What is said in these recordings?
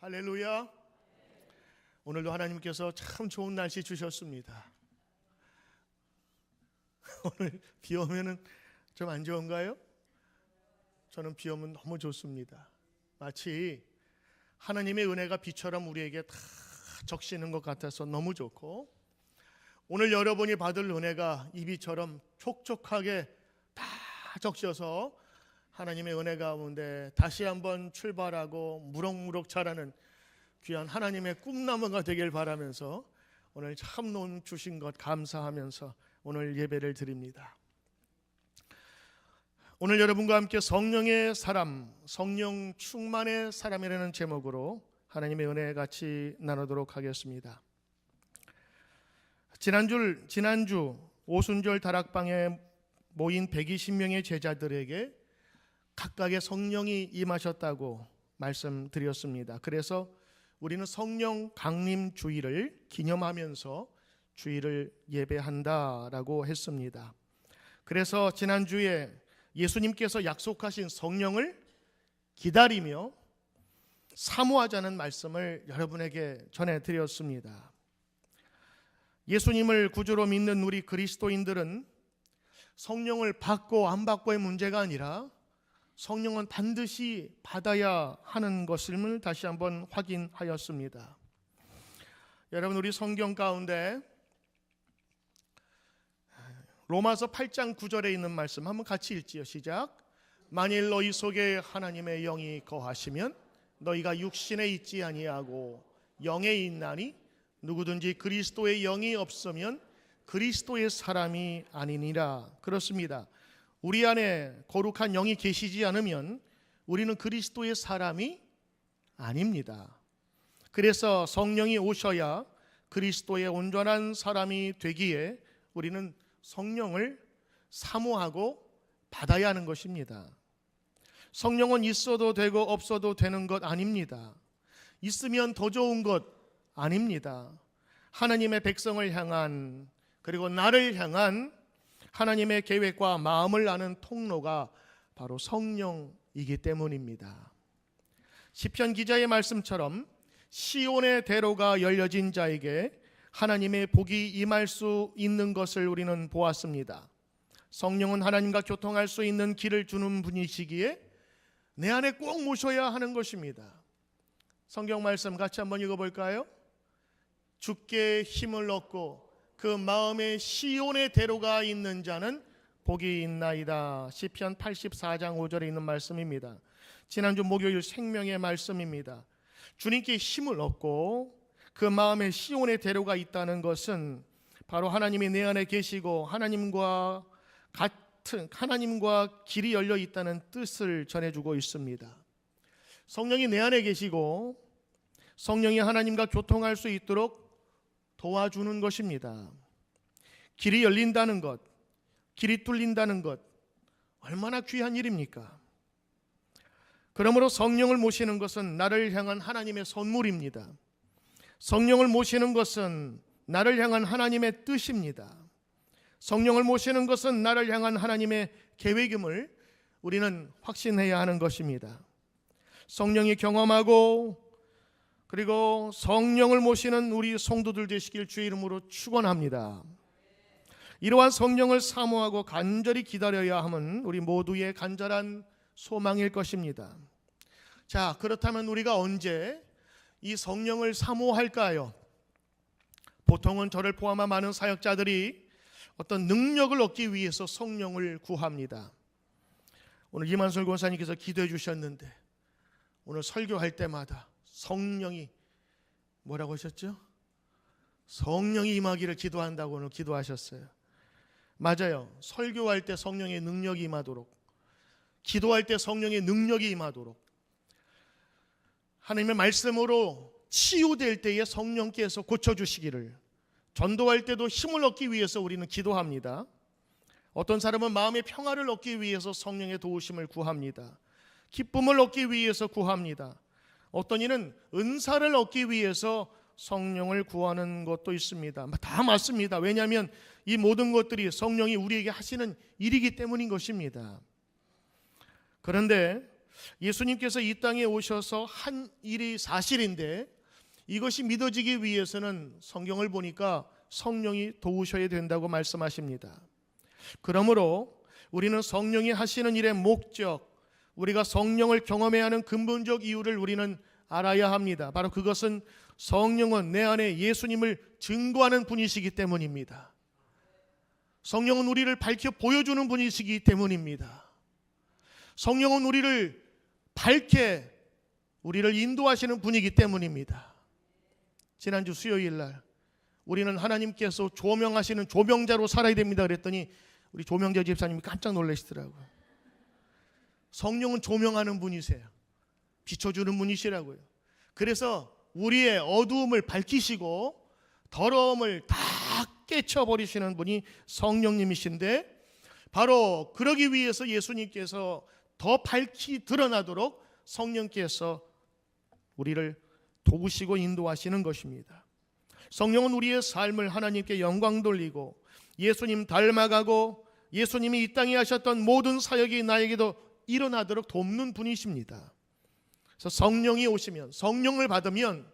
할렐루야. 오늘도 하나님께서 참 좋은 날씨 주셨습니다. 오늘 비 오면은 좀 안 좋은가요? 저는 비 오면 너무 좋습니다. 마치 하나님의 은혜가 비처럼 우리에게 다 적시는 것 같아서 너무 좋고, 오늘 여러분이 받을 은혜가 이 비처럼 촉촉하게 다 적셔서 하나님의 은혜 가운데 다시 한번 출발하고 무럭무럭 자라는 귀한 하나님의 꿈나무가 되길 바라면서 오늘 참 놈 주신 것 감사하면서 오늘 예배를 드립니다. 오늘 여러분과 함께 성령의 사람, 성령 충만의 사람이라는 제목으로 하나님의 은혜 같이 나누도록 하겠습니다. 지난주 오순절 다락방에 모인 120명의 제자들에게 각각의 성령이 임하셨다고 말씀드렸습니다. 그래서 우리는 성령 강림 주일을 기념하면서 주일을 예배한다라고 했습니다. 그래서 지난주에 예수님께서 약속하신 성령을 기다리며 사모하자는 말씀을 여러분에게 전해드렸습니다. 예수님을 구주로 믿는 우리 그리스도인들은 성령을 받고 안 받고의 문제가 아니라 성령은 반드시 받아야 하는 것을 다시 한번 확인하였습니다. 여러분, 우리 성경 가운데 로마서 8장 9절에 있는 말씀 한번 같이 읽지요. 시작. 만일 너희 속에 하나님의 영이 거하시면 너희가 육신에 있지 아니하고 영에 있나니 누구든지 그리스도의 영이 없으면 그리스도의 사람이 아니니라. 그렇습니다. 우리 안에 거룩한 영이 계시지 않으면 우리는 그리스도의 사람이 아닙니다. 그래서 성령이 오셔야 그리스도의 온전한 사람이 되기에 우리는 성령을 사모하고 받아야 하는 것입니다. 성령은 있어도 되고 없어도 되는 것 아닙니다. 있으면 더 좋은 것 아닙니다. 하나님의 백성을 향한, 그리고 나를 향한 하나님의 계획과 마음을 아는 통로가 바로 성령이기 때문입니다. 시편 기자의 말씀처럼 시온의 대로가 열려진 자에게 하나님의 복이 임할 수 있는 것을 우리는 보았습니다. 성령은 하나님과 교통할 수 있는 길을 주는 분이시기에 내 안에 꼭 모셔야 하는 것입니다. 성경 말씀 같이 한번 읽어볼까요? 주께 힘을 얻고 그 마음에 시온의 대로가 있는 자는 복이 있나이다. 시편 84장 5절에 있는 말씀입니다. 지난주 목요일 생명의 말씀입니다. 주님께 힘을 얻고 그 마음에 시온의 대로가 있다는 것은 바로 하나님이 내 안에 계시고 하나님과 길이 열려 있다는 뜻을 전해주고 있습니다. 성령이 내 안에 계시고 성령이 하나님과 교통할 수 있도록 도와주는 것입니다. 길이 열린다는 것, 길이 뚫린다는 것, 얼마나 귀한 일입니까? 그러므로 성령을 모시는 것은 나를 향한 하나님의 선물입니다. 성령을 모시는 것은 나를 향한 하나님의 뜻입니다. 성령을 모시는 것은 나를 향한 하나님의 계획임을 우리는 확신해야 하는 것입니다. 성령이 경험하고 그리고 성령을 모시는 우리 성도들 되시길 주의 이름으로 축원합니다. 이러한 성령을 사모하고 간절히 기다려야 함은 우리 모두의 간절한 소망일 것입니다. 자, 그렇다면 우리가 언제 이 성령을 사모할까요? 보통은 저를 포함한 많은 사역자들이 어떤 능력을 얻기 위해서 성령을 구합니다. 오늘 이만솔 권사님께서 기도해 주셨는데 오늘 설교할 때마다 성령이 뭐라고 하셨죠? 성령이 임하기를 기도한다고 오늘 기도하셨어요. 맞아요. 설교할 때 성령의 능력이 임하도록, 기도할 때 성령의 능력이 임하도록, 하나님의 말씀으로 치유될 때에 성령께서 고쳐주시기를, 전도할 때도 힘을 얻기 위해서 우리는 기도합니다. 어떤 사람은 마음의 평화를 얻기 위해서 성령의 도우심을 구합니다. 기쁨을 얻기 위해서 구합니다. 어떤 이는 은사를 얻기 위해서 성령을 구하는 것도 있습니다. 다 맞습니다. 왜냐하면 이 모든 것들이 성령이 우리에게 하시는 일이기 때문인 것입니다. 그런데 예수님께서 이 땅에 오셔서 한 일이 사실인데 이것이 믿어지기 위해서는 성경을 보니까 성령이 도우셔야 된다고 말씀하십니다. 그러므로 우리는 성령이 하시는 일의 목적, 우리가 성령을 경험해야 하는 근본적 이유를 우리는 알아야 합니다. 바로 그것은 성령은 내 안에 예수님을 증거하는 분이시기 때문입니다. 성령은 우리를 밝혀 보여주는 분이시기 때문입니다. 성령은 우리를 밝게 우리를 인도하시는 분이기 때문입니다. 지난주 수요일 날 우리는 하나님께서 조명하시는 조명자로 살아야 됩니다 그랬더니 우리 조명자 집사님이 깜짝 놀라시더라고요. 성령은 조명하는 분이세요. 비춰주는 분이시라고요. 그래서 우리의 어두움을 밝히시고 더러움을 다 깨쳐버리시는 분이 성령님이신데, 바로 그러기 위해서 예수님께서 더 밝히 드러나도록 성령께서 우리를 도우시고 인도하시는 것입니다. 성령은 우리의 삶을 하나님께 영광 돌리고 예수님 닮아가고 예수님이 이 땅에 하셨던 모든 사역이 나에게도 일어나도록 돕는 분이십니다. 그래서 성령이 오시면, 성령을 받으면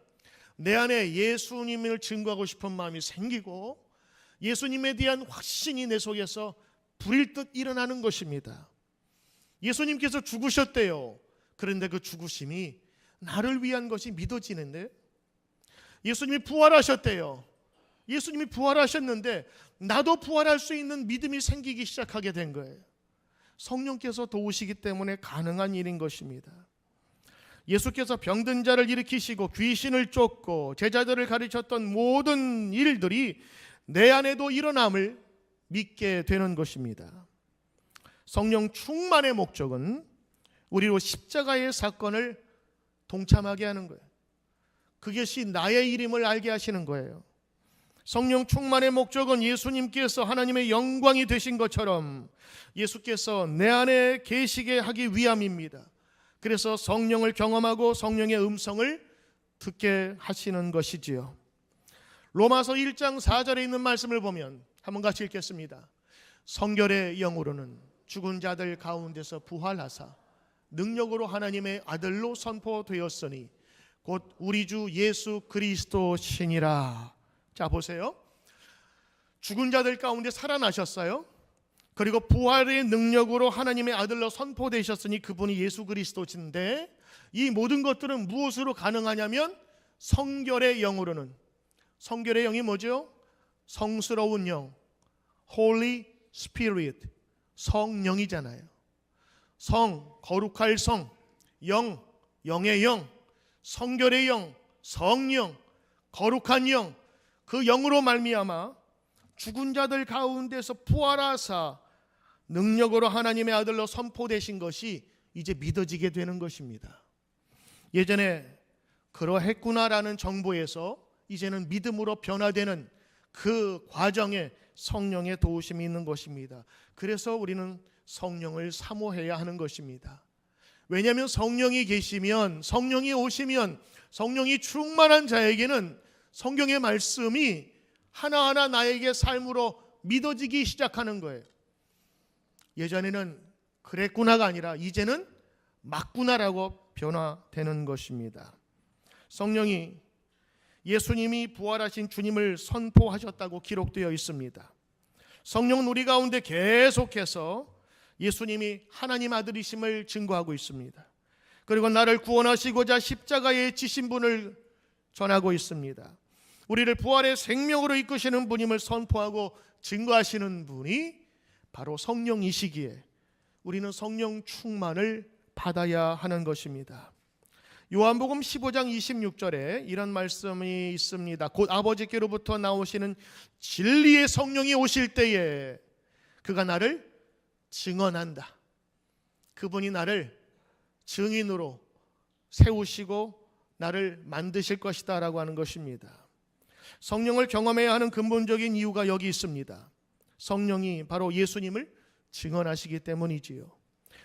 내 안에 예수님을 증거하고 싶은 마음이 생기고 예수님에 대한 확신이 내 속에서 불일 듯 일어나는 것입니다. 예수님께서 죽으셨대요. 그런데 그 죽으심이 나를 위한 것이 믿어지는데, 예수님이 부활하셨대요. 예수님이 부활하셨는데 나도 부활할 수 있는 믿음이 생기기 시작하게 된 거예요. 성령께서 도우시기 때문에 가능한 일인 것입니다. 예수께서 병든 자를 일으키시고 귀신을 쫓고 제자들을 가르쳤던 모든 일들이 내 안에도 일어남을 믿게 되는 것입니다. 성령 충만의 목적은 우리로 십자가의 사건을 동참하게 하는 거예요. 그것이 나의 일임을 알게 하시는 거예요. 성령 충만의 목적은 예수님께서 하나님의 영광이 되신 것처럼 예수께서 내 안에 계시게 하기 위함입니다. 그래서 성령을 경험하고 성령의 음성을 듣게 하시는 것이지요. 로마서 1장 4절에 있는 말씀을 보면 한번 같이 읽겠습니다. 성결의 영으로는 죽은 자들 가운데서 부활하사 능력으로 하나님의 아들로 선포되었으니 곧 우리 주 예수 그리스도시니라. 자, 보세요. 죽은 자들 가운데 살아나셨어요. 그리고 부활의 능력으로 하나님의 아들로 선포되셨으니 그분이 예수 그리스도신데, 이 모든 것들은 무엇으로 가능하냐면 성결의 영으로는. 성결의 영이 뭐죠? 성스러운 영, Holy Spirit, 성령이잖아요. 성, 거룩할 성, 영, 영의 영, 성결의 영, 성령, 거룩한 영, 그 영으로 말미암아 죽은 자들 가운데서 부활하사 능력으로 하나님의 아들로 선포되신 것이 이제 믿어지게 되는 것입니다. 예전에 그러했구나라는 정보에서 이제는 믿음으로 변화되는 그 과정에 성령의 도우심이 있는 것입니다. 그래서 우리는 성령을 사모해야 하는 것입니다. 왜냐하면 성령이 계시면, 성령이 오시면, 성령이 충만한 자에게는 성경의 말씀이 하나하나 나에게 삶으로 믿어지기 시작하는 거예요. 예전에는 그랬구나가 아니라 이제는 맞구나라고 변화되는 것입니다. 성령이 예수님이 부활하신 주님을 선포하셨다고 기록되어 있습니다. 성령은 우리 가운데 계속해서 예수님이 하나님 아들이심을 증거하고 있습니다. 그리고 나를 구원하시고자 십자가에 지신 분을 전하고 있습니다. 우리를 부활의 생명으로 이끄시는 분임을 선포하고 증거하시는 분이 바로 성령이시기에 우리는 성령 충만을 받아야 하는 것입니다. 요한복음 15장 26절에 이런 말씀이 있습니다. 곧 아버지께로부터 나오시는 진리의 성령이 오실 때에 그가 나를 증언한다. 그분이 나를 증인으로 세우시고 나를 만드실 것이다 라고 하는 것입니다. 성령을 경험해야 하는 근본적인 이유가 여기 있습니다. 성령이 바로 예수님을 증언하시기 때문이지요.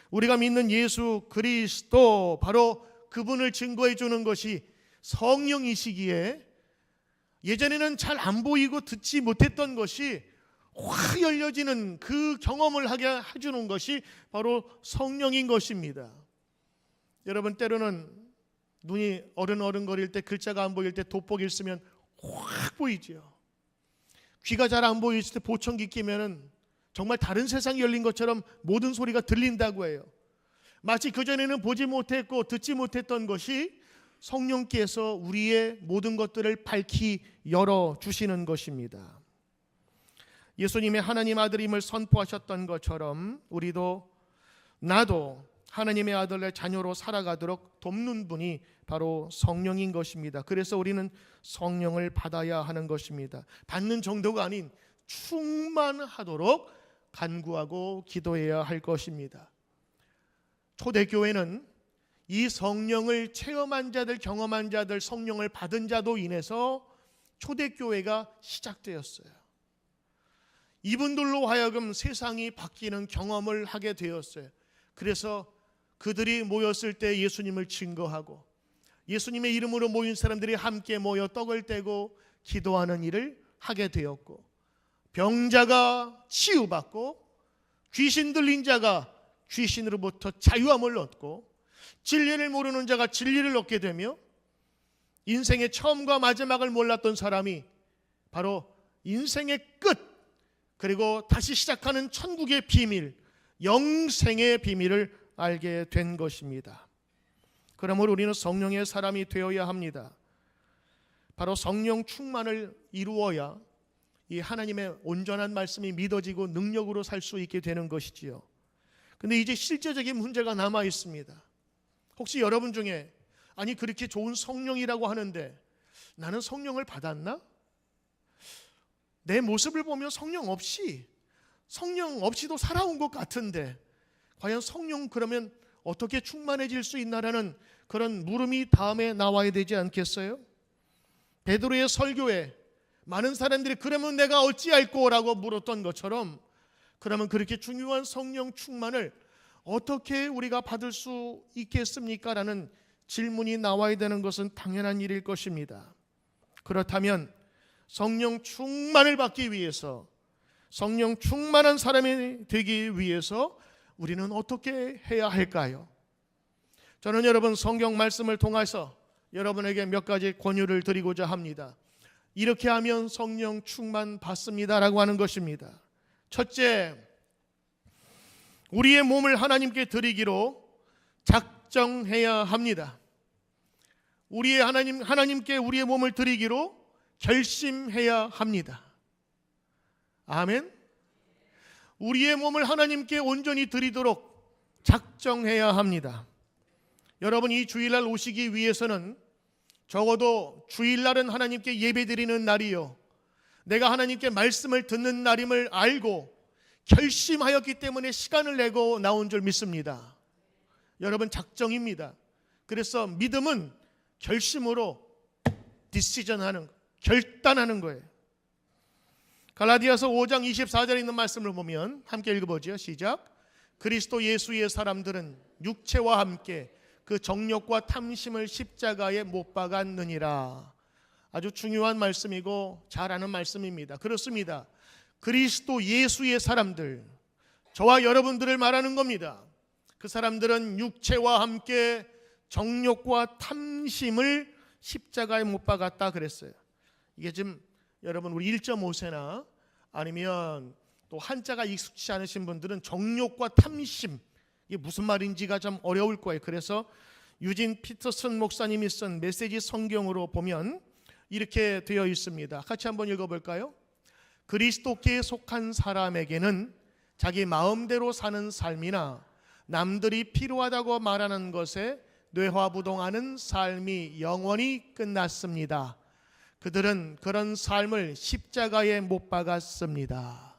우리가 믿는 예수 그리스도, 바로 그분을 증거해 주는 것이 성령이시기에 예전에는 잘 안 보이고 듣지 못했던 것이 확 열려지는 그 경험을 하게 해주는 것이 바로 성령인 것입니다. 여러분, 때로는 눈이 어른거릴 때, 글자가 안 보일 때 돋보기를 쓰면 확 보이죠. 귀가 잘 안 보일 때 보청기 끼면은 정말 다른 세상이 열린 것처럼 모든 소리가 들린다고 해요. 마치 그전에는 보지 못했고 듣지 못했던 것이 성령께서 우리의 모든 것들을 밝히 열어주시는 것입니다. 예수님의 하나님 아들임을 선포하셨던 것처럼 나도 하나님의 아들의 자녀로 살아가도록 돕는 분이 바로 성령인 것입니다. 그래서 우리는 성령을 받아야 하는 것입니다. 받는 정도가 아닌 충만하도록 간구하고 기도해야 할 것입니다. 초대교회는 이 성령을 체험한 자들, 경험한 자들, 성령을 받은 자도 인해서 초대교회가 시작되었어요. 이분들로 하여금 세상이 바뀌는 경험을 하게 되었어요. 그래서 그들이 모였을 때 예수님을 증거하고, 예수님의 이름으로 모인 사람들이 함께 모여 떡을 떼고 기도하는 일을 하게 되었고, 병자가 치유받고, 귀신 들린 자가 귀신으로부터 자유함을 얻고, 진리를 모르는 자가 진리를 얻게 되며, 인생의 처음과 마지막을 몰랐던 사람이 바로 인생의 끝, 그리고 다시 시작하는 천국의 비밀, 영생의 비밀을 알게 된 것입니다. 그러므로 우리는 성령의 사람이 되어야 합니다. 바로 성령 충만을 이루어야 이 하나님의 온전한 말씀이 믿어지고 능력으로 살 수 있게 되는 것이지요. 근데 이제 실제적인 문제가 남아 있습니다. 혹시 여러분 중에 아니 그렇게 좋은 성령이라고 하는데 나는 성령을 받았나? 내 모습을 보면 성령 없이도 살아온 것 같은데 과연 성령 그러면 어떻게 충만해질 수 있나라는 그런 물음이 다음에 나와야 되지 않겠어요? 베드로의 설교에 많은 사람들이 그러면 내가 어찌할꼬 라고 물었던 것처럼, 그러면 그렇게 중요한 성령 충만을 어떻게 우리가 받을 수 있겠습니까? 라는 질문이 나와야 되는 것은 당연한 일일 것입니다. 그렇다면 성령 충만을 받기 위해서, 성령 충만한 사람이 되기 위해서 우리는 어떻게 해야 할까요? 저는 여러분 성경 말씀을 통해서 여러분에게 몇 가지 권유를 드리고자 합니다. 이렇게 하면 성령 충만 받습니다라고 하는 것입니다. 첫째, 우리의 몸을 하나님께 드리기로 작정해야 합니다. 하나님께 우리의 몸을 드리기로 결심해야 합니다. 아멘. 우리의 몸을 하나님께 온전히 드리도록 작정해야 합니다. 여러분, 이 주일날 오시기 위해서는 적어도 주일날은 하나님께 예배드리는 날이요, 내가 하나님께 말씀을 듣는 날임을 알고 결심하였기 때문에 시간을 내고 나온 줄 믿습니다. 여러분, 작정입니다. 그래서 믿음은 결심으로 디시전하는, 결단하는 거예요. 갈라디아서 5장 24절에 있는 말씀을 보면 함께 읽어보죠. 시작. 그리스도 예수의 사람들은 육체와 함께 그 정욕과 탐심을 십자가에 못 박았느니라. 아주 중요한 말씀이고 잘 아는 말씀입니다. 그렇습니다. 그리스도 예수의 사람들, 저와 여러분들을 말하는 겁니다. 그 사람들은 육체와 함께 정욕과 탐심을 십자가에 못 박았다 그랬어요. 이게 지금 여러분 우리 1.5세나 아니면 또 한자가 익숙치 않으신 분들은 정욕과 탐심, 이게 무슨 말인지가 좀 어려울 거예요. 그래서 유진 피터슨 목사님이 쓴 메시지 성경으로 보면 이렇게 되어 있습니다. 같이 한번 읽어볼까요? 그리스도께 속한 사람에게는 자기 마음대로 사는 삶이나 남들이 필요하다고 말하는 것에 뇌화부동하는 삶이 영원히 끝났습니다. 그들은 그런 삶을 십자가에 못 박았습니다.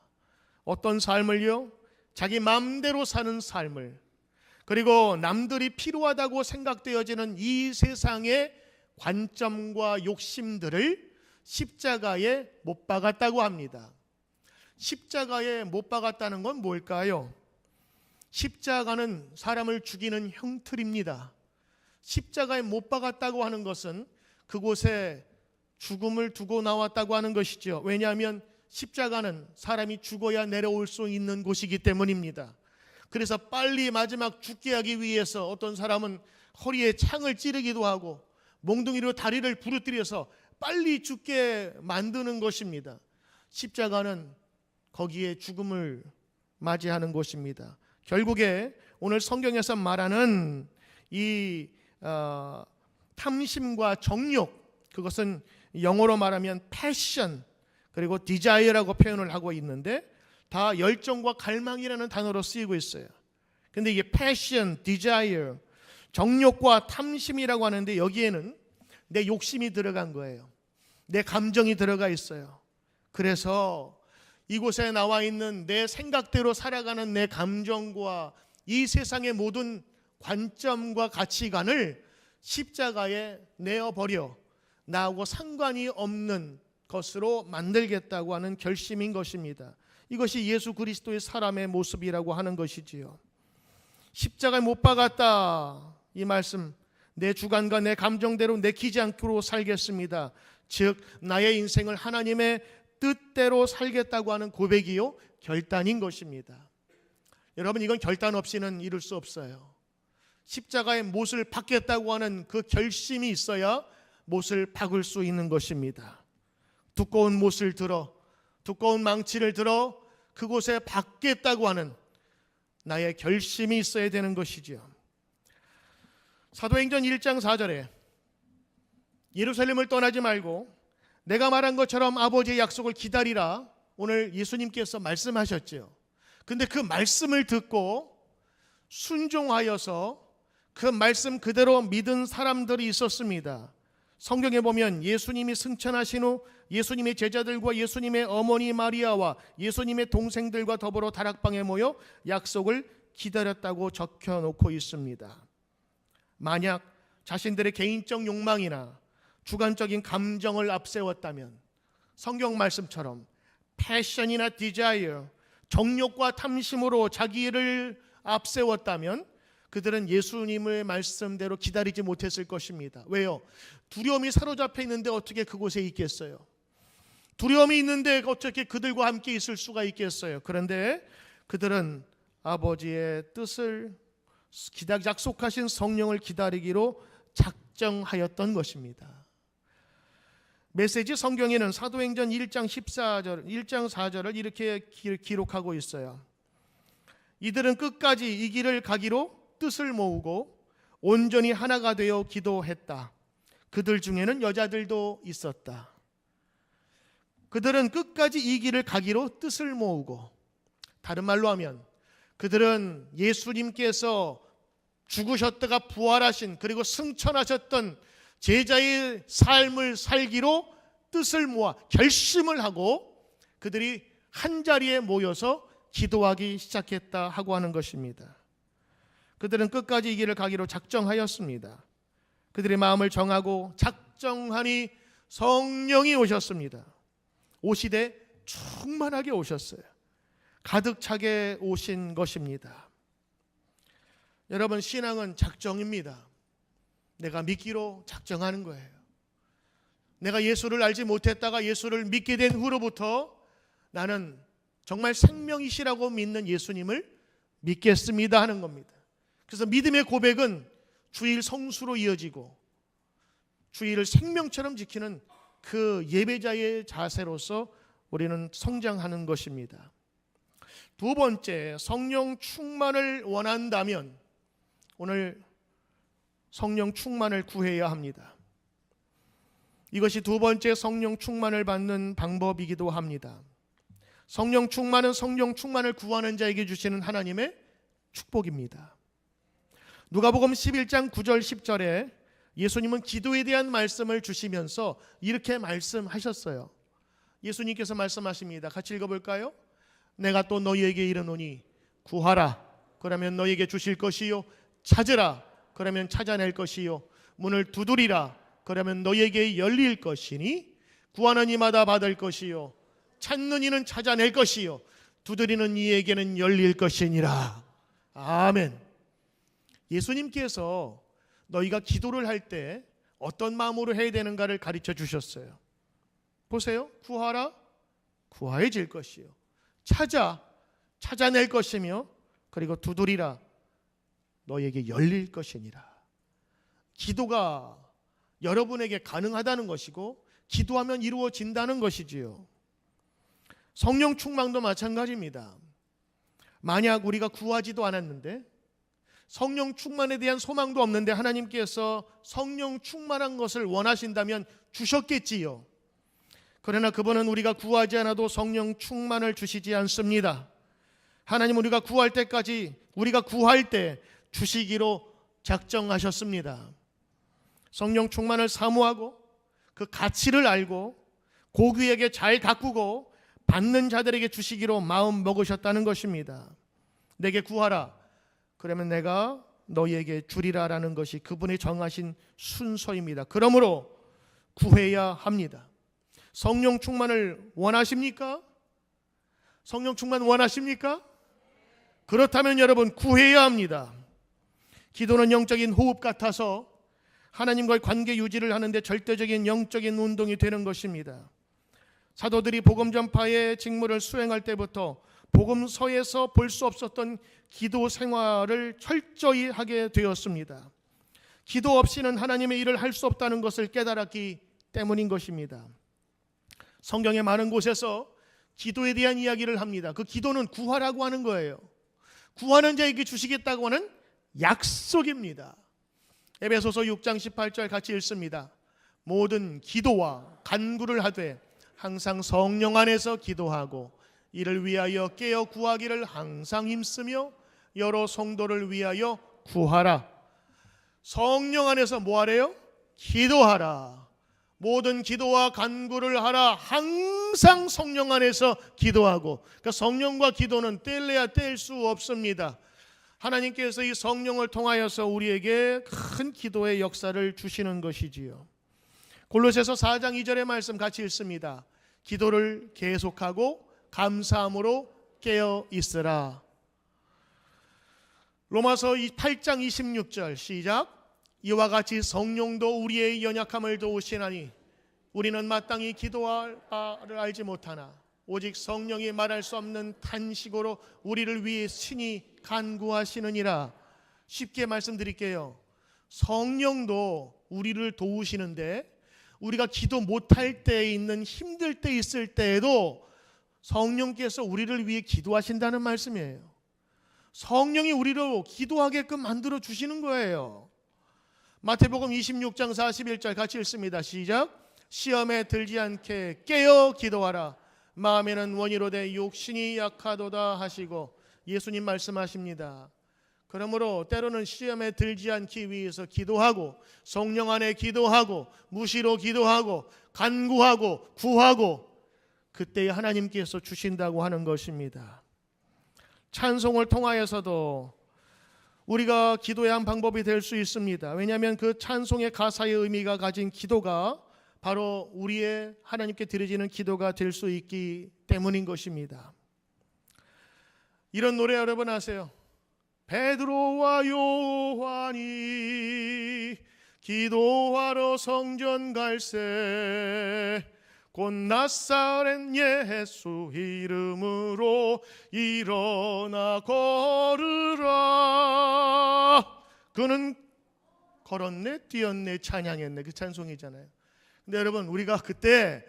어떤 삶을요? 자기 마음대로 사는 삶을, 그리고 남들이 필요하다고 생각되어지는 이 세상의 관점과 욕심들을 십자가에 못 박았다고 합니다. 십자가에 못 박았다는 건 뭘까요? 십자가는 사람을 죽이는 형틀입니다. 십자가에 못 박았다고 하는 것은 그곳에 죽음을 두고 나왔다고 하는 것이죠. 왜냐하면 십자가는 사람이 죽어야 내려올 수 있는 곳이기 때문입니다. 그래서 빨리 마지막 죽게 하기 위해서 어떤 사람은 허리에 창을 찌르기도 하고 몽둥이로 다리를 부러뜨려서 빨리 죽게 만드는 것입니다. 십자가는 거기에 죽음을 맞이하는 것입니다. 결국에 오늘 성경에서 말하는 이 탐심과 정욕, 그것은 영어로 말하면 패션 그리고 디자이어라고 표현을 하고 있는데 다 열정과 갈망이라는 단어로 쓰이고 있어요. 근데 이게 패션, 디자이어, 정욕과 탐심이라고 하는데 여기에는 내 욕심이 들어간 거예요. 내 감정이 들어가 있어요. 그래서 이곳에 나와 있는 내 생각대로 살아가는 내 감정과 이 세상의 모든 관점과 가치관을 십자가에 내어버려 나하고 상관이 없는 것으로 만들겠다고 하는 결심인 것입니다. 이것이 예수 그리스도의 사람의 모습이라고 하는 것이지요. 십자가에 못 박았다, 이 말씀, 내 주관과 내 감정대로 내키지 않기로 살겠습니다. 즉 나의 인생을 하나님의 뜻대로 살겠다고 하는 고백이요, 결단인 것입니다. 여러분, 이건 결단 없이는 이룰 수 없어요. 십자가의 못을 박겠다고 하는 그 결심이 있어야 못을 박을 수 있는 것입니다. 두꺼운 못을 들어, 두꺼운 망치를 들어 그곳에 박겠다고 하는 나의 결심이 있어야 되는 것이죠. 사도행전 1장 4절에 예루살렘을 떠나지 말고 내가 말한 것처럼 아버지의 약속을 기다리라, 오늘 예수님께서 말씀하셨죠. 근데 그 말씀을 듣고 순종하여서 그 말씀 그대로 믿은 사람들이 있었습니다. 성경에 보면 예수님이 승천하신 후 예수님의 제자들과 예수님의 어머니 마리아와 예수님의 동생들과 더불어 다락방에 모여 약속을 기다렸다고 적혀놓고 있습니다. 만약 자신들의 개인적 욕망이나 주관적인 감정을 앞세웠다면 성경 말씀처럼 패션이나 디자이어, 정욕과 탐심으로 자기를 앞세웠다면 그들은 예수님의 말씀대로 기다리지 못했을 것입니다. 왜요? 두려움이 사로잡혀 있는데 어떻게 그곳에 있겠어요? 두려움이 있는데 어떻게 그들과 함께 있을 수가 있겠어요? 그런데 그들은 아버지의 뜻을, 약속하신 성령을 기다리기로 작정하였던 것입니다. 메시지 성경에는 사도행전 1장 4절을 이렇게 기록하고 있어요. 이들은 끝까지 이 길을 가기로 뜻을 모으고 온전히 하나가 되어 기도했다. 그들 중에는 여자들도 있었다. 그들은 끝까지 이 길을 가기로 뜻을 모으고, 다른 말로 하면 그들은 예수님께서 죽으셨다가 부활하신, 그리고 승천하셨던 제자의 삶을 살기로 뜻을 모아 결심을 하고 그들이 한자리에 모여서 기도하기 시작했다 하고 하는 것입니다. 그들은 끝까지 이 길을 가기로 작정하였습니다. 그들의 마음을 정하고 작정하니 성령이 오셨습니다. 오시되 충만하게 오셨어요. 가득 차게 오신 것입니다. 여러분, 신앙은 작정입니다. 내가 믿기로 작정하는 거예요. 내가 예수를 알지 못했다가 예수를 믿게 된 후로부터 나는 정말 생명이시라고 믿는 예수님을 믿겠습니다 하는 겁니다. 그래서 믿음의 고백은 주일 성수로 이어지고 주일을 생명처럼 지키는 그 예배자의 자세로서 우리는 성장하는 것입니다. 두 번째, 성령 충만을 원한다면 오늘 성령 충만을 구해야 합니다. 이것이 두 번째 성령 충만을 받는 방법이기도 합니다. 성령 충만은 성령 충만을 구하는 자에게 주시는 하나님의 축복입니다. 누가복음 11장 9절 10절에 예수님은 기도에 대한 말씀을 주시면서 이렇게 말씀하셨어요. 예수님께서 말씀하십니다. 같이 읽어볼까요? 내가 또 너희에게 이르노니 구하라, 그러면 너희에게 주실 것이요, 찾으라, 그러면 찾아낼 것이요, 문을 두드리라, 그러면 너희에게 열릴 것이니 구하는 이마다 받을 것이요, 찾는 이는 찾아낼 것이요, 두드리는 이에게는 열릴 것이니라. 아멘. 예수님께서 너희가 기도를 할 때 어떤 마음으로 해야 되는가를 가르쳐 주셨어요. 보세요. 구하라, 구하여질 것이요, 찾아낼 것이며, 그리고 두드리라, 너희에게 열릴 것이니라. 기도가 여러분에게 가능하다는 것이고 기도하면 이루어진다는 것이지요. 성령 충만도 마찬가지입니다. 만약 우리가 구하지도 않았는데 성령 충만에 대한 소망도 없는데 하나님께서 성령 충만한 것을 원하신다면 주셨겠지요. 그러나 그분은 우리가 구하지 않아도 성령 충만을 주시지 않습니다. 하나님은 우리가 구할 때까지, 우리가 구할 때 주시기로 작정하셨습니다. 성령 충만을 사모하고 그 가치를 알고 고귀에게 잘 가꾸고 받는 자들에게 주시기로 마음 먹으셨다는 것입니다. 내게 구하라, 그러면 내가 너희에게 주리라라는 것이 그분이 정하신 순서입니다. 그러므로 구해야 합니다. 성령 충만을 원하십니까? 성령 충만 원하십니까? 그렇다면 여러분 구해야 합니다. 기도는 영적인 호흡 같아서 하나님과의 관계 유지를 하는데 절대적인 영적인 운동이 되는 것입니다. 사도들이 복음 전파의 직무를 수행할 때부터 복음서에서 볼 수 없었던 기도 생활을 철저히 하게 되었습니다. 기도 없이는 하나님의 일을 할 수 없다는 것을 깨달았기 때문인 것입니다. 성경의 많은 곳에서 기도에 대한 이야기를 합니다. 그 기도는 구하라고 하는 거예요. 구하는 자에게 주시겠다고 하는 약속입니다. 에베소서 6장 18절 같이 읽습니다. 모든 기도와 간구를 하되 항상 성령 안에서 기도하고 이를 위하여 깨어 구하기를 항상 힘쓰며 여러 성도를 위하여 구하라. 성령 안에서 뭐 하래요? 기도하라. 모든 기도와 간구를 하라. 항상 성령 안에서 기도하고, 그러니까 성령과 기도는 뗄래야 뗄 수 없습니다. 하나님께서 이 성령을 통하여서 우리에게 큰 기도의 역사를 주시는 것이지요. 골로새서 4장 2절의 말씀 같이 읽습니다. 기도를 계속하고 감사함으로 깨어 있으라. 로마서 8장 26절 시작. 이와 같이 성령도 우리의 연약함을 도우시나니 우리는 마땅히 기도할 바를 알지 못하나 오직 성령이 말할 수 없는 탄식으로 우리를 위해 친히 간구하시느니라. 쉽게 말씀드릴게요. 성령도 우리를 도우시는데 우리가 기도 못할 때 있는 힘들 때 있을 때에도 성령께서 우리를 위해 기도하신다는 말씀이에요. 성령이 우리로 기도하게끔 만들어 주시는 거예요. 마태복음 26장 41절 같이 읽습니다. 시작. 시험에 들지 않게 깨어 기도하라. 마음에는 원이로되 욕심이 약하도다 하시고 예수님 말씀하십니다. 그러므로 때로는 시험에 들지 않기 위해서 기도하고 성령 안에 기도하고 무시로 기도하고 간구하고 구하고 그때 하나님께서 주신다고 하는 것입니다. 찬송을 통하여서도 우리가 기도의 한 방법이 될 수 있습니다. 왜냐하면 그 찬송의 가사의 의미가 가진 기도가 바로 우리의 하나님께 드려지는 기도가 될 수 있기 때문인 것입니다. 이런 노래 여러분 아세요? 베드로와 요한이 기도하러 성전 갈새 곧 나사렛 예수 이름으로 일어나 걸으라. 그는 걸었네, 뛰었네, 찬양했네. 그 찬송이잖아요. 근데 여러분 우리가 그때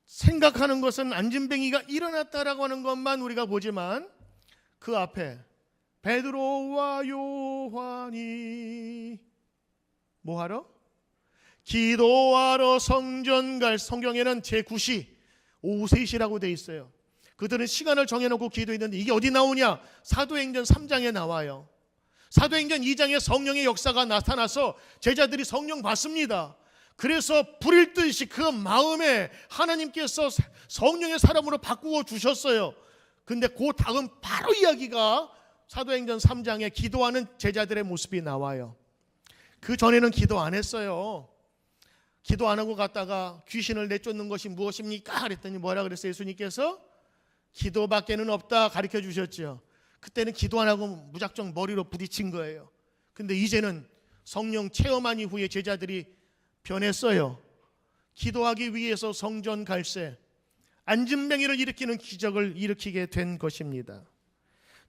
생각하는 것은 안진뱅이가 일어났다라고 하는 것만 우리가 보지만 그 앞에 베드로와 요한이 뭐하러? 기도하러 성전 갈. 성경에는 제9시 오후 3시라고 되어 있어요. 그들은 시간을 정해놓고 기도했는데 이게 어디 나오냐? 사도행전 3장에 나와요. 사도행전 2장에 성령의 역사가 나타나서 제자들이 성령 받습니다. 그래서 불일 듯이 그 마음에 하나님께서 성령의 사람으로 바꾸어 주셨어요. 근데 그 다음 바로 이야기가 사도행전 3장에 기도하는 제자들의 모습이 나와요. 그 전에는 기도 안 했어요. 기도 안 하고 갔다가 귀신을 내쫓는 것이 무엇입니까? 그랬더니 뭐라 그랬어요? 예수님께서 기도밖에는 없다 가르쳐 주셨죠. 그때는 기도 안 하고 무작정 머리로 부딪힌 거예요. 근데 이제는 성령 체험한 이후에 제자들이 변했어요. 기도하기 위해서 성전 갈새, 안진뱅이를 일으키는 기적을 일으키게 된 것입니다.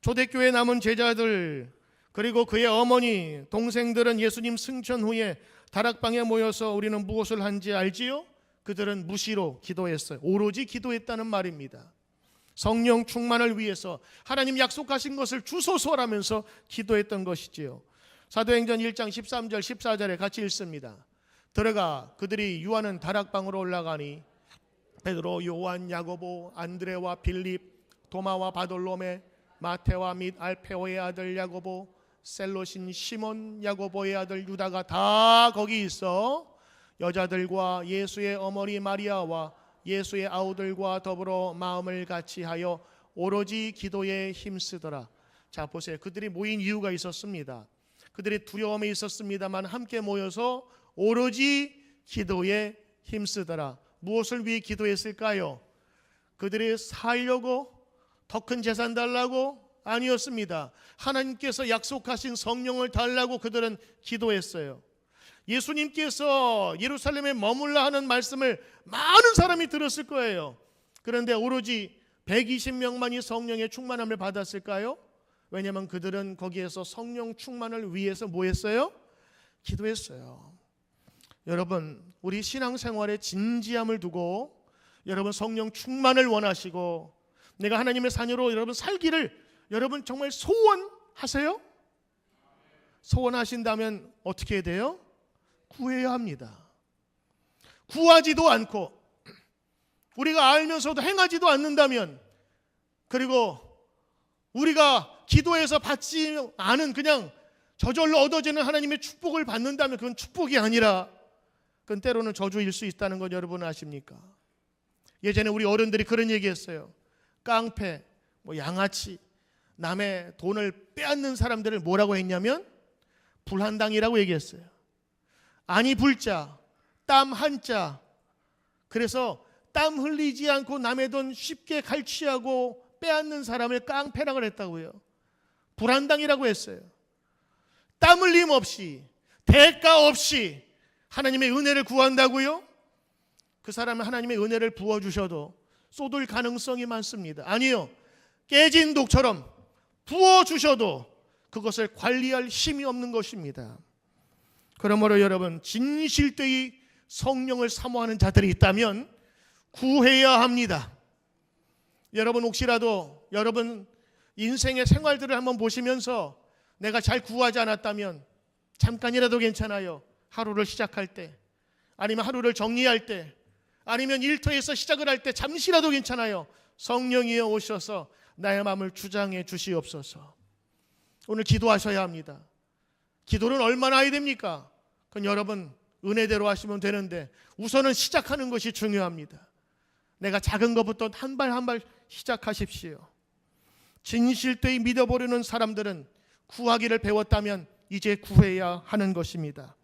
초대교회 남은 제자들 그리고 그의 어머니, 동생들은 예수님 승천 후에 다락방에 모여서 우리는 무엇을 한지 알지요? 그들은 무시로 기도했어요. 오로지 기도했다는 말입니다. 성령 충만을 위해서 하나님 약속하신 것을 주소서라면서 기도했던 것이지요. 사도행전 1장 13절 14절에 같이 읽습니다. 들어가 그들이 유하는 다락방으로 올라가니 베드로, 요한, 야고보, 안드레와 빌립, 도마와 바돌로메, 마테와 및 알페오의 아들 야고보, 셀로신 시몬, 야고보의 아들 유다가 다 거기 있어 여자들과 예수의 어머니 마리아와 예수의 아우들과 더불어 마음을 같이하여 오로지 기도에 힘쓰더라. 자, 보세요. 그들이 모인 이유가 있었습니다. 그들이 두려움이 있었습니다만 함께 모여서 오로지 기도에 힘쓰더라. 무엇을 위해 기도했을까요? 그들이 살려고, 더 큰 재산 달라고? 아니었습니다. 하나님께서 약속하신 성령을 달라고 그들은 기도했어요. 예수님께서 예루살렘에 머물라 하는 말씀을 많은 사람이 들었을 거예요. 그런데 오로지 120명만이 성령의 충만함을 받았을까요? 왜냐하면 그들은 거기에서 성령 충만을 위해서 뭐 했어요? 기도했어요. 여러분, 우리 신앙생활에 진지함을 두고 여러분 성령 충만을 원하시고 내가 하나님의 자녀로 여러분 살기를 여러분 정말 소원하세요? 소원하신다면 어떻게 해야 돼요? 구해야 합니다. 구하지도 않고 우리가 알면서도 행하지도 않는다면, 그리고 우리가 기도해서 받지 않은 그냥 저절로 얻어지는 하나님의 축복을 받는다면 그건 축복이 아니라 그건 때로는 저주일 수 있다는 건 여러분 아십니까? 예전에 우리 어른들이 그런 얘기했어요. 깡패, 양아치, 남의 돈을 빼앗는 사람들을 뭐라고 했냐면 불한당이라고 얘기했어요. 아니 불자, 땀 한자. 그래서 땀 흘리지 않고 남의 돈 쉽게 갈취하고 빼앗는 사람을 깡패라고 그랬다고요. 불한당이라고 했어요. 땀 흘림 없이, 대가 없이 하나님의 은혜를 구한다고요? 그 사람은 하나님의 은혜를 부어주셔도 쏟을 가능성이 많습니다. 아니요, 깨진 독처럼 부어주셔도 그것을 관리할 힘이 없는 것입니다. 그러므로 여러분, 진실되이 성령을 사모하는 자들이 있다면 구해야 합니다. 여러분, 혹시라도 여러분 인생의 생활들을 한번 보시면서 내가 잘 구하지 않았다면 잠깐이라도 괜찮아요. 하루를 시작할 때, 아니면 하루를 정리할 때, 아니면 일터에서 시작을 할 때 잠시라도 괜찮아요. 성령이여 오셔서 나의 마음을 주장해 주시옵소서. 오늘 기도하셔야 합니다. 기도는 얼마나 해야 됩니까? 그건 여러분 은혜대로 하시면 되는데 우선은 시작하는 것이 중요합니다. 내가 작은 것부터 한 발 한 발 시작하십시오. 진실되이 믿어버리는 사람들은 구하기를 배웠다면 이제 구해야 하는 것입니다.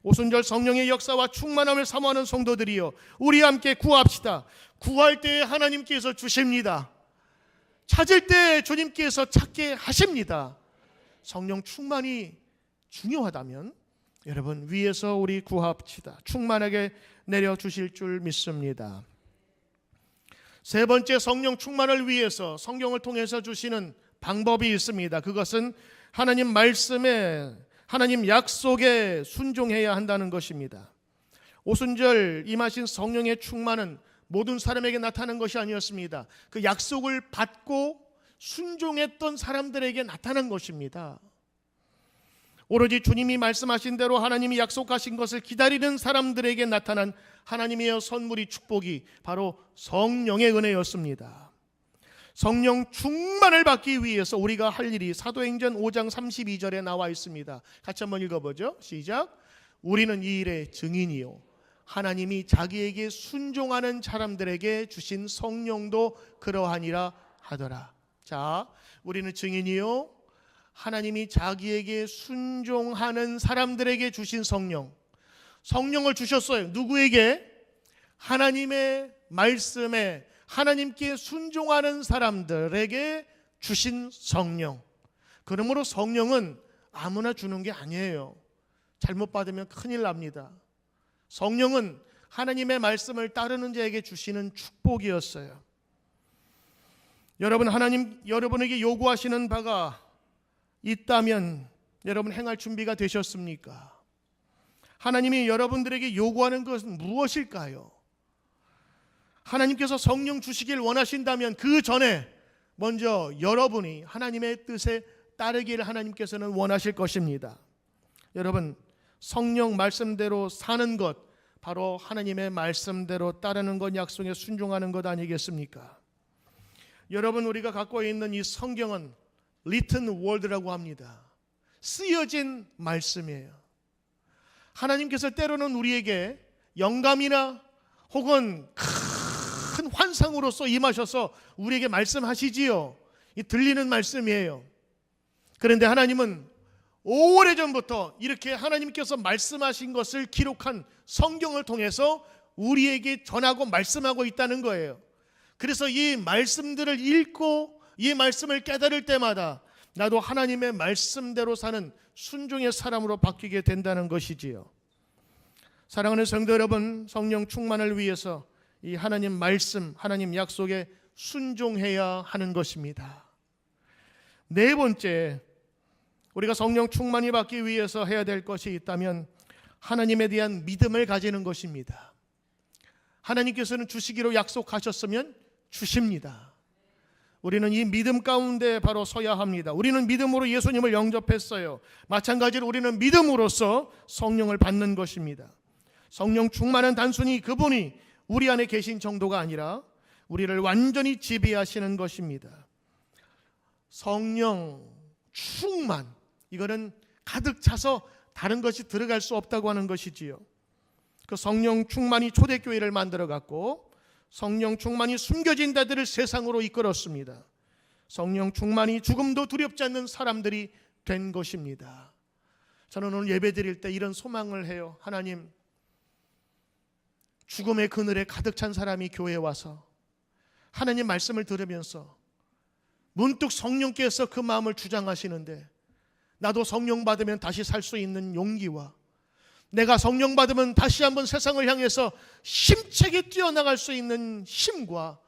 오순절 성령의 역사와 충만함을 사모하는 성도들이여, 우리 함께 구합시다. 구할 때 하나님께서 주십니다. 찾을 때 주님께서 찾게 하십니다. 성령 충만이 중요하다면 여러분 위에서 우리 구합시다. 충만하게 내려주실 줄 믿습니다. 세 번째, 성령 충만을 위해서 성경을 통해서 주시는 방법이 있습니다. 그것은 하나님 말씀에, 하나님 약속에 순종해야 한다는 것입니다. 오순절 임하신 성령의 충만은 모든 사람에게 나타난 것이 아니었습니다. 그 약속을 받고 순종했던 사람들에게 나타난 것입니다. 오로지 주님이 말씀하신 대로 하나님이 약속하신 것을 기다리는 사람들에게 나타난 하나님의 선물이, 축복이 바로 성령의 은혜였습니다. 성령 충만을 받기 위해서 우리가 할 일이 사도행전 5장 32절에 나와 있습니다. 같이 한번 읽어보죠. 시작. 우리는 이 일의 증인이요, 하나님이 자기에게 순종하는 사람들에게 주신 성령도 그러하니라 하더라. 자, 우리는 증인이요, 하나님이 자기에게 순종하는 사람들에게 주신 성령, 성령을 주셨어요. 누구에게? 하나님의 말씀에 하나님께 순종하는 사람들에게 주신 성령. 그러므로 성령은 아무나 주는 게 아니에요. 잘못 받으면 큰일 납니다. 성령은 하나님의 말씀을 따르는 자에게 주시는 축복이었어요. 여러분, 하나님 여러분에게 요구하시는 바가 있다면 여러분 행할 준비가 되셨습니까? 하나님이 여러분들에게 요구하는 것은 무엇일까요? 하나님께서 성령 주시길 원하신다면 그 전에 먼저 여러분이 하나님의 뜻에 따르기를 하나님께서는 원하실 것입니다. 여러분, 성령 말씀대로 사는 것, 바로 하나님의 말씀대로 따르는 것, 약속에 순종하는 것 아니겠습니까? 여러분, 우리가 갖고 있는 이 성경은 written word라고 합니다. 쓰여진 말씀이에요. 하나님께서 때로는 우리에게 영감이나 혹은 큰 환상으로서 임하셔서 우리에게 말씀하시지요. 이 들리는 말씀이에요. 그런데 하나님은 오래전부터 이렇게 하나님께서 말씀하신 것을 기록한 성경을 통해서 우리에게 전하고 말씀하고 있다는 거예요. 그래서 이 말씀들을 읽고 이 말씀을 깨달을 때마다 나도 하나님의 말씀대로 사는 순종의 사람으로 바뀌게 된다는 것이지요. 사랑하는 성도 여러분, 성령 충만을 위해서 이 하나님 말씀, 하나님 약속에 순종해야 하는 것입니다. 네 번째, 우리가 성령 충만이 받기 위해서 해야 될 것이 있다면 하나님에 대한 믿음을 가지는 것입니다. 하나님께서는 주시기로 약속하셨으면 주십니다. 우리는 이 믿음 가운데 바로 서야 합니다. 우리는 믿음으로 예수님을 영접했어요. 마찬가지로 우리는 믿음으로써 성령을 받는 것입니다. 성령 충만은 단순히 그분이 우리 안에 계신 정도가 아니라 우리를 완전히 지배하시는 것입니다. 성령 충만, 이거는 가득 차서 다른 것이 들어갈 수 없다고 하는 것이지요. 그 성령 충만이 초대교회를 만들어갔고 성령 충만이 숨겨진 자들을 세상으로 이끌었습니다. 성령 충만이 죽음도 두렵지 않는 사람들이 된 것입니다. 저는 오늘 예배 드릴 때 이런 소망을 해요. 하나님, 죽음의 그늘에 가득 찬 사람이 교회에 와서 하나님 말씀을 들으면서 문득 성령께서 그 마음을 주장하시는데 나도 성령 받으면 다시 살 수 있는 용기와 내가 성령 받으면 다시 한번 세상을 향해서 힘차게 뛰어나갈 수 있는 힘과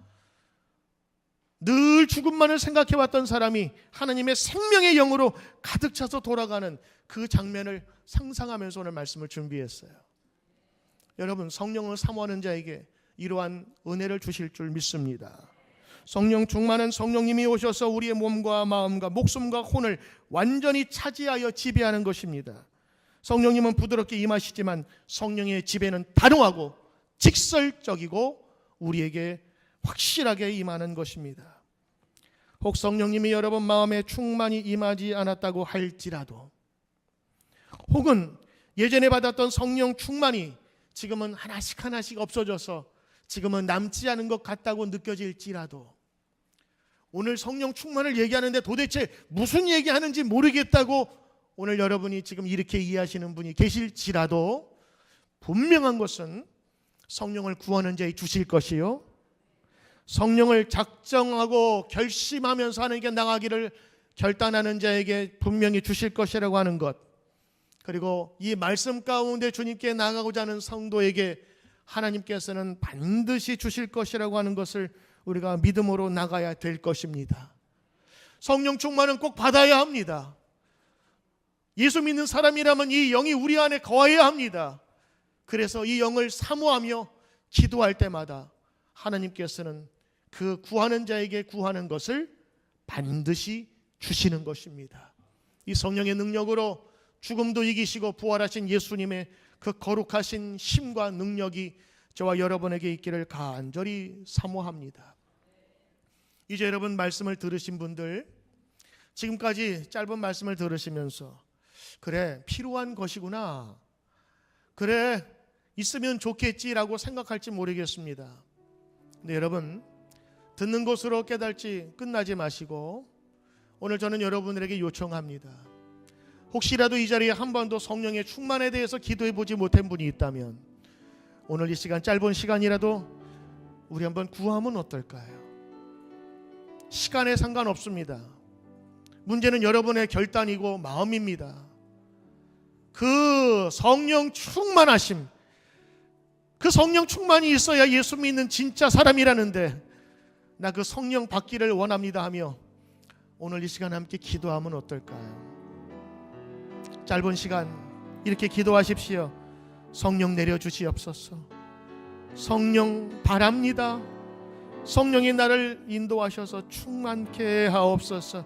늘 죽음만을 생각해왔던 사람이 하나님의 생명의 영으로 가득 차서 돌아가는 그 장면을 상상하면서 오늘 말씀을 준비했어요. 여러분, 성령을 사모하는 자에게 이러한 은혜를 주실 줄 믿습니다. 성령 충만은 성령님이 오셔서 우리의 몸과 마음과 목숨과 혼을 완전히 차지하여 지배하는 것입니다. 성령님은 부드럽게 임하시지만 성령의 지배는 단호하고 직설적이고 우리에게 확실하게 임하는 것입니다. 혹 성령님이 여러분 마음에 충만히 임하지 않았다고 할지라도, 혹은 예전에 받았던 성령 충만이 지금은 하나씩 하나씩 없어져서 지금은 남지 않은 것 같다고 느껴질지라도, 오늘 성령 충만을 얘기하는데 도대체 무슨 얘기하는지 모르겠다고 오늘 여러분이 지금 이렇게 이해하시는 분이 계실지라도 분명한 것은 성령을 구하는 자에 주실 것이요, 성령을 작정하고 결심하면서 하나님께 나가기를 결단하는 자에게 분명히 주실 것이라고 하는 것, 그리고 이 말씀 가운데 주님께 나가고자 하는 성도에게 하나님께서는 반드시 주실 것이라고 하는 것을 우리가 믿음으로 나가야 될 것입니다. 성령 충만은 꼭 받아야 합니다. 예수 믿는 사람이라면 이 영이 우리 안에 거해야 합니다. 그래서 이 영을 사모하며 기도할 때마다 하나님께서는 그 구하는 자에게 구하는 것을 반드시 주시는 것입니다. 이 성령의 능력으로 죽음도 이기시고 부활하신 예수님의 그 거룩하신 힘과 능력이 저와 여러분에게 있기를 간절히 사모합니다. 이제 여러분 말씀을 들으신 분들, 지금까지 짧은 말씀을 들으시면서 그래, 필요한 것이구나, 그래, 있으면 좋겠지라고 생각할지 모르겠습니다. 근데 여러분, 듣는 것으로 깨달지 끝나지 마시고 오늘 저는 여러분들에게 요청합니다. 혹시라도 이 자리에 한 번도 성령의 충만에 대해서 기도해 보지 못한 분이 있다면 오늘 이 시간, 짧은 시간이라도 우리 한번 구하면 어떨까요? 시간에 상관없습니다. 문제는 여러분의 결단이고 마음입니다. 그 성령 충만하심, 그 성령 충만이 있어야 예수 믿는 진짜 사람이라는데 나 그 성령 받기를 원합니다 하며 오늘 이 시간 함께 기도하면 어떨까요? 짧은 시간 이렇게 기도하십시오. 성령 내려주시옵소서. 성령 바랍니다. 성령이 나를 인도하셔서 충만케 하옵소서.